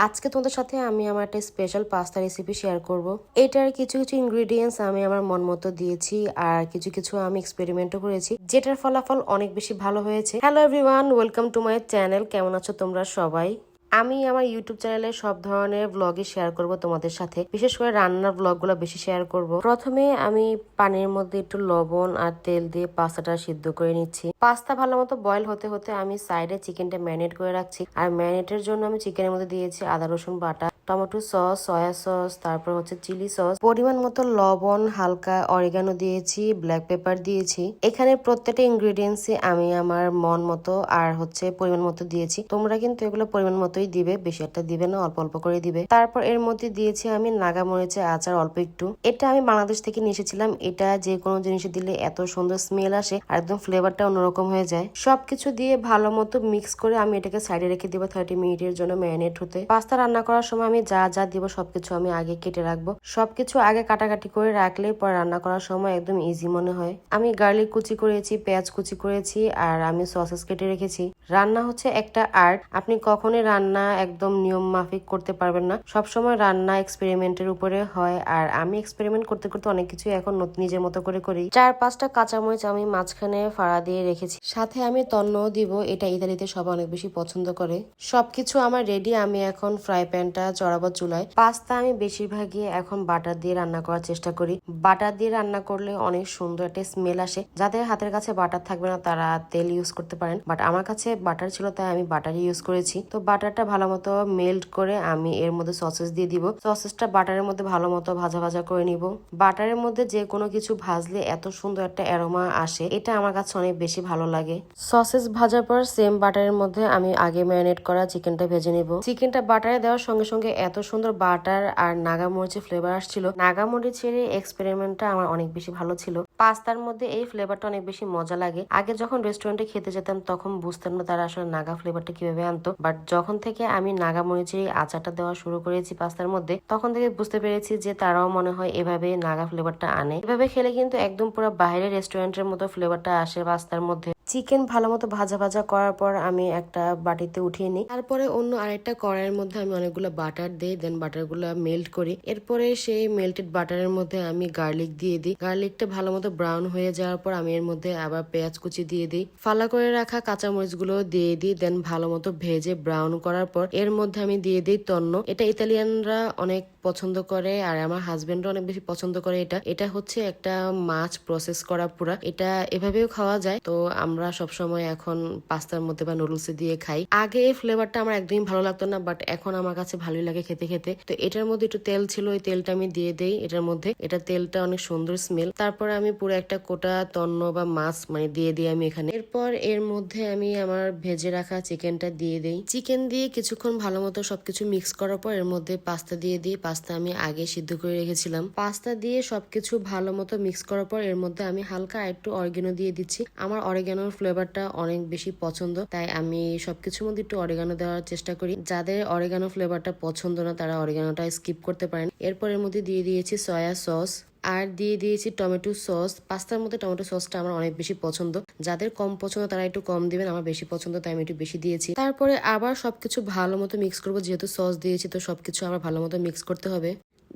আজকে তোমাদের সাথে আমি আমার একটা স্পেশাল পাস্তা রেসিপি শেয়ার করব। এটার কিছু কিছু ইনগ্রেডিয়েন্টস আমি আমার মন মতো দিয়েছি আর কিছু কিছু আমি এক্সপেরিমেন্টও করেছি, যেটার ফলাফল অনেক বেশি ভালো হয়েছে। Hello everyone, welcome to my channel. কেমন আছো তোমরা সবাই? আমি আমার ইউটিউব চ্যানেলে সব ধরনের ব্লগই শেয়ার করব তোমাদের সাথে, বিশেষ করে রান্নার ব্লগগুলো বেশি শেয়ার করব। প্রথমে আমি পানির মধ্যে একটু লবণ আর তেল দিয়ে পাস্তাটা সিদ্ধ করে নিচ্ছি। পাস্তা ভালো মতো বয়েল হতে হতে আমি সাইডে চিকেনটা ম্যারিনেট করে রাখছি। আর ম্যারিনেটের জন্য আমি চিকেনের মধ্যে দিয়েছি আদা রসুন বাটা, টমেটো সস, সয়া সস, তারপর হচ্ছে চিলি সস, পরিমাণ মতো লবণ, হালকা অরিগানো দিয়েছি, ব্ল্যাক পেপার দিয়েছি। এখানে প্রত্যেকটা ইনগ্রেডিয়েন্টসই আমি আমার মন মতো আর হচ্ছে পরিমাণ মতো দিয়েছি। তোমরা কিন্তু এগুলো পরিমাণ মতোই দিবে, বেশি একটা দিবে না, অল্প অল্প করে দিবে। তারপর এর মধ্যে দিয়েছি আমি নাগা মরিচের আচার অল্প একটু। এটা আমি বাংলাদেশ থেকে নিয়ে এসেছিলাম। এটা যে কোনো জিনিসে দিলে এত সুন্দর স্মেল আসে আর একদম ফ্লেভারটা অন্যরকম হয়ে যায়। সবকিছু দিয়ে ভালো মতো মিক্স করে আমি এটাকে সাইডে রেখে দিব 30 মিনিটের জন্য ম্যারিনেট হতে। পাস্তা রান্না করার সময় আমি যা যা দিব সবকিছু আমি আগে কেটে রাখবো। সবকিছু আগে কাটাকাটি করে রাখলে পরে রান্না করার সময় একদম ইজি মনে হয়। আমি গার্লিক কুচি করেছি, পেঁয়াজ কুচি করেছি আর আমি সসেস কেটে রেখেছি। রান্না হচ্ছে একটা আর্ট। আপনি কখনোই রান্না একদম নিয়ম মাফিক করতে পারবেন না। সবসময় রান্না এক্সপেরিমেন্টের উপরে হয় আর আমি এক্সপেরিমেন্ট করতে করতে অনেক কিছু এখন নিজের মতো করে করি। 4-5টা কাঁচামরিচ আমি মাঝখানে ফাড়া দিয়ে রেখেছি, সাথে আমি তন্নও দিব। এটা ইতালিতে সবাই অনেক বেশি পছন্দ করে। সবকিছু আমার রেডি। আমি এখন ফ্রাই প্যানটা চড়াবো চুলায়। পাস্তা আমি বেশিরভাগই এখন বাটার দিয়ে রান্না করার চেষ্টা করি। বাটার দিয়ে রান্না করলে অনেক সুন্দর একটা স্মেল আসে। যাদের হাতের কাছে বাটার থাকবে না তারা তেল ইউজ করতে পারেন, বাট আমার কাছে বাটার ছিল তাই আমি বাটার ইউজ করেছি। তো বাটারটা ভালো মতো মেল্ট করে আমি এর মধ্যে সসেস দিয়ে দিব। সসেসটা বাটারের মধ্যে ভালো মতো ভাজা ভাজা করে নিব। বাটারের মধ্যে যে কোনো কিছু ভাজলে এত সুন্দর একটা অ্যারোমা আসে, এটা আমার কাছে অনেক বেশি ভালো লাগে। সসেস ভাজার পর সেম বাটারের মধ্যে আমি আগে ম্যারিনেট করা চিকেনটা ভেজে নিব। চিকেনটা বাটারে দেওয়ার সঙ্গে সঙ্গে এত সুন্দর বাটার আর নাগা মরিচের ফ্লেভার আসছিল। নাগা মরিচের এই এক্সপেরিমেন্টটা আমার অনেক বেশি ভালো ছিল। পাস্তার মধ্যে এই ফ্লেভারটা অনেক বেশি মজা লাগে। আগে যখন রেস্টুরেন্টে খেতে যেতাম তখন বুঝতাম না তারা আসলে নাগা ফ্লেভারটা কিভাবে আনতো, বাট যখন থেকে আমি নাগা মরিচের এই আচারটা দেওয়া শুরু করেছি পাস্তার মধ্যে, তখন থেকে বুঝতে পেরেছি যে তারাও মনে হয় এভাবে নাগা ফ্লেভারটা আনে। এভাবে খেলে কিন্তু একদম পুরো বাইরের রেস্টুরেন্টের মতো ফ্লেভারটা আসে পাস্তার মধ্যে। চিকেন ভালো মতো ভাজা ভাজা করার পর আমি একটা বাটিতে উঠিয়ে নিই। তারপরে অন্য আরেকটা কড়াইয়ের মধ্যে আমি অনেকগুলো বাটার দিই, দেন বাটার গুলো মেল্ট করি। এরপরে সেই মেল্টেড বাটারের মধ্যে আমি গার্লিক দিয়ে দিই। গার্লিকটা ভালো মতো ব্রাউন হয়ে যাওয়ার পর আমি এর মধ্যে আবার পেঁয়াজ কুচি দিয়ে দিই। ফালা করে রাখা কাঁচামরিচ গুলো দিয়ে দিই। দেন ভালো মতো ভেজে ব্রাউন করার পর এর মধ্যে আমি দিয়ে দিই তন্ন। এটা ইতালিয়ানরা অনেক পছন্দ করে আর আমার হাজবেন্ডও অনেক বেশি পছন্দ করে। এটা হচ্ছে একটা মাছ প্রসেস করা পুরা। এটা এভাবেও খাওয়া যায়। তো আমরা সবসময় এখন পাস্তার মধ্যে বা নুডলস দিয়ে খাই। আগে এই ফ্লেভারটা আমার একদমই ভালো লাগতো না, বাট এখন আমার কাছে ভালোই লাগে খেতে খেতে। তো এটার মধ্যে একটু তেল ছিল, ওই তেলটা আমি দিয়ে দেই এটার মধ্যে। এটা তেলটা অনেক সুন্দর স্মেল। তারপরে আমি পুরো একটা কোটা তন্ন বা মাছ দিয়ে দিই আমি এখানে। এরপর এর মধ্যে আমি আমার ভেজে রাখা চিকেনটা দিয়ে দেই। চিকেন দিয়ে কিছুক্ষণ ভালো মতো সবকিছু মিক্স করার পর এর মধ্যে পাস্তা দিয়ে দিই। পাস্তা আমি আগে সিদ্ধ করে রেখেছিলাম। পাস্তা দিয়ে সবকিছু ভালো মতো মিক্স করার পর এর মধ্যে আমি হালকা একটু অরিগানো দিয়ে দিচ্ছি। আমার অরিগানোর ফ্লেভারটা অনেক বেশি পছন্দ, তাই আমি সবকিছুর মধ্যে একটু অরিগানো দেওয়ার চেষ্টা করি। যাদের অরিগানো ফ্লেভারটা পছন্দ না তারা অরিগানোটা স্কিপ করতে পারেন। এরপর এর মধ্যে দিয়ে দিয়েছি সয়া সস আর দিয়ে দিয়েছি টমেটো সস। পাস্তার মধ্যে টমেটো সসটা আমার অনেক বেশি পছন্দ। যাদের কম পছন্দ তারা একটু কম দিবেন, আমার বেশি পছন্দ তাই আমি একটু বেশি দিয়েছি। তারপরে আবার সবকিছু ভালো মতো মিক্স করবো, যেহেতু সস দিয়েছি তো সবকিছু আবার ভালো মতো মিক্স করতে হবে।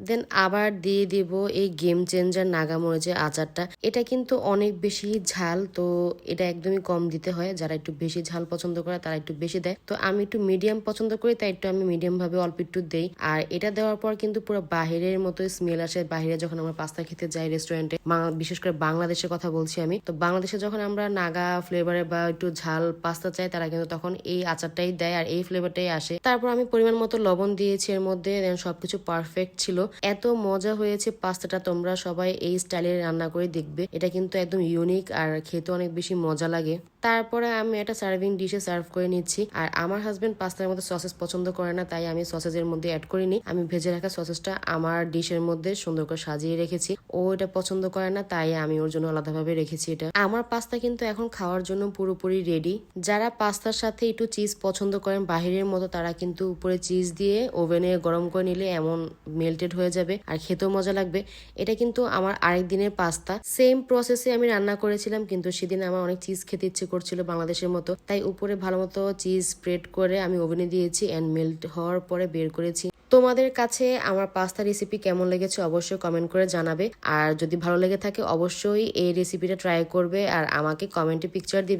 দেন আবার দিয়ে দিব এই গেম চেঞ্জার নাগা মরিচের আচারটা। এটা কিন্তু অনেক বেশি ঝাল, তো এটা একদমই কম দিতে হয়। যারা একটু বেশি ঝাল পছন্দ করে তারা একটু বেশি দেয়, তো আমি একটু মিডিয়াম পছন্দ করি তাই একটু আমি মিডিয়াম ভাবে অল্প একটু দেই। আর এটা দেওয়ার পর কিন্তু পুরো বাহিরের মতো স্মেল আসে। বাহিরে যখন আমরা পাস্তা খেতে যাই রেস্টুরেন্টে, বিশেষ করে বাংলাদেশের কথা বলছি আমি, তো বাংলাদেশে যখন আমরা নাগা ফ্লেভারে বা একটু ঝাল পাস্তা চাই তারা কিন্তু তখন এই আচারটাই দেয় আর এই ফ্লেভারটাই আসে। তারপর আমি পরিমাণ মতো লবণ দিয়েছি এর মধ্যে। সবকিছু পারফেক্ট ছিল। এত মজা হয়েছে পাস্তাটা। তোমরা সবাই এই স্টাইলে রান্না করে দেখবে, এটা কিন্তু একদম ইউনিক আর খেতে অনেক বেশি মজা লাগে। তারপরে আমি একটা সার্ভিং ডিশে সার্ভ করে নিচ্ছি। আর আমার হাজবেন্ড পাস্তার মধ্যে সসেস পছন্দ করে না, তাই আমি সসেসের মধ্যে অ্যাড করিনি। আমি ভেজে রাখা সসেসটা আমার ডিশের মধ্যে সুন্দর করে সাজিয়ে রেখেছি। ও এটা পছন্দ করে না তাই আমি ওর জন্য আলাদাভাবে রেখেছি। এটা আমার পাস্তা কিন্তু এখন খাওয়ার জন্য পুরোপুরি রেডি। যারা পাস্তার সাথে একটু চিজ পছন্দ করেন বাহিরের মতো, তারা কিন্তু উপরে চিজ দিয়ে ওভেনে গরম করে নিলে এমন মেল্টেড হয়ে যাবে আর খেতেও মজা লাগবে। এটা কিন্তু আমার আরেক দিনের পাস্তা। সেম প্রসেসে আমি রান্না করেছিলাম, কিন্তু সেদিন আমার অনেক চিজ খেতে ইচ্ছে করছিল বাংলাদেশের মতো, তাই উপরে ভালো মতো চিজ স্প্রেড করে আমি ওভেনে দিয়েছি এন্ড মেল্ট হওয়ার পরে বের করেছি। তোমাদের কাছে আমার পাস্তা রেসিপি কেমন লেগেছে অবশ্যই কমেন্ট করে জানাবে, আর যদি ভালো লেগে থাকে অবশ্যই এই রেসিপিটা ট্রাই করবে আর আমাকে কমেন্টে পিকচার দিবে।